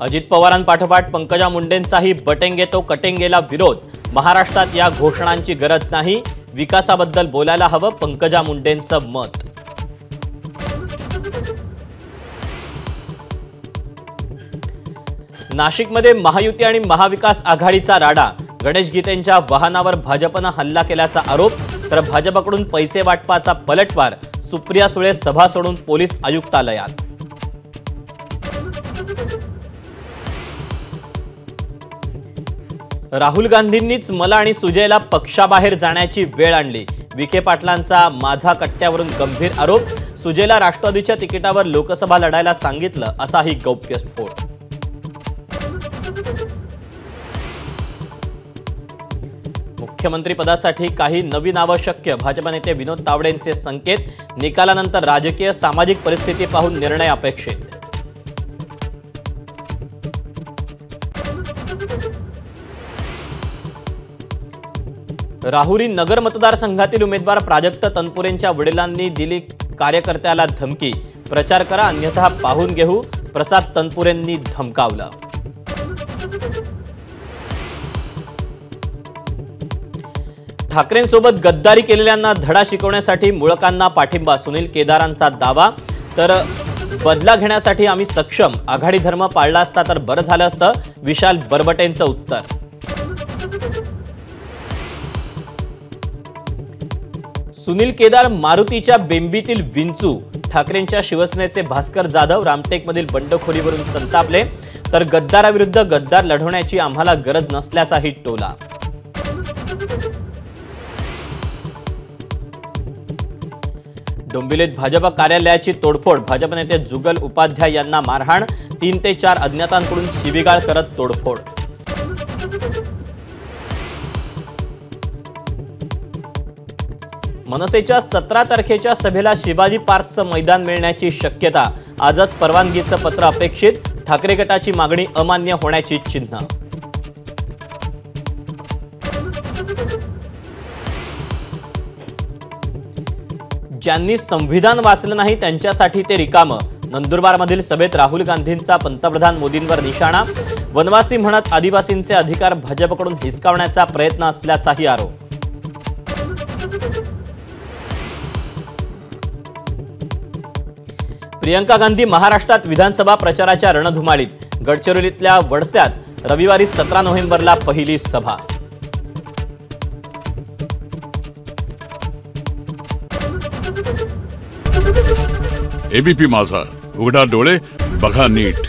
अजित पवारांपाठोपाठ पंकजा मुंडेंचाही बटेंगे तो कटेंगेला विरोध। महाराष्ट्रात या घोषणांची गरज नाही, विकासाबद्दल बोलायला हवं पंकजा मुंडेंचं मत। नाशिकमध्ये महायुती आणि महाविकास आघाडीचा राडा। गणेश गीतेंच्या वाहनावर भाजपनं हल्ला केल्याचा आरोप, तर भाजपकडून पैसे वाटपाचा पलटवार। सुप्रिया सुळे सभा सोडून पोलीस आयुक्तालयात। राहुल गांधींनीच मला आणि सुजयला पक्षाबाहेर जाण्याची वेळ आणली। विखे पाटलांचा माझा कट्ट्यावरून गंभीर आरोप। सुजयला राष्ट्रवादीच्या तिकिटावर लोकसभा लढायला सांगितलं, असाही गौप्यस्फोट। मुख्यमंत्री पदासाठी काही नवी नावं शक्य। भाजप नेते विनोद तावडेंचे संकेत। निकालानंतर राजकीय सामाजिक परिस्थिती पाहून निर्णय अपेक्षित। राहुरी नगर मतदारसंघातील उमेदवार प्राजक्त तनपुरेंच्या वडिलांनी दिली कार्यकर्त्याला धमकी। प्रचार करा अन्यथा पाहून घेऊ, प्रसाद तनपुरेंनी धमकावलं। ठाकरेंसोबत गद्दारी केलेल्यांना धडा शिकवण्यासाठी मुळकांना पाठिंबा। सुनील केदारांचा दावा, तर बदला घेण्यासाठी आम्ही सक्षम। आघाडी धर्म पाळला असता तर बरं झालं असतं, विशाल बरबटेंचं उत्तर। सुनील केदार मारुतीच्या बेंबीतील विंचू। ठाकरेंच्या शिवसेनेचे भास्कर जाधव रामटेकमधील बंडखोरीवरून संतापले, तर गद्दाराविरुद्ध गद्दार लढवण्याची आम्हाला गरज नसल्याचाही टोला। डोंबिवलीत भाजप कार्यालयाची तोडफोड। भाजप नेते जुगल उपाध्याय यांना मारहाण। 3 ते 4 अज्ञातांकडून शिवीगाळ करत तोडफोड। मनसेच्या 17 तारखेच्या सभेला शिवाजी पार्कचं मैदान मिळण्याची शक्यता। आजच परवानगीचं पत्र अपेक्षित। ठाकरे गटाची मागणी अमान्य होण्याची चिन्ह। ज्यांनी संविधान वाचलं नाही त्यांच्यासाठी ते रिकामं। नंदुरबारमधील सभेत राहुल गांधींचा पंतप्रधान मोदींवर निशाणा। वनवासी म्हणत आदिवासींचे अधिकार भाजपकडून हिसकावण्याचा प्रयत्न असल्याचाही आरोप। प्रियंका गांधी महाराष्ट्रात विधानसभा प्रचाराच्या रणधुमाळीत। गडचिरोलीतल्या वडस्यात रविवारी 17 नोव्हेंबरला पहिली सभा। एबीपी माझा, उघडा डोळे बघा नीट।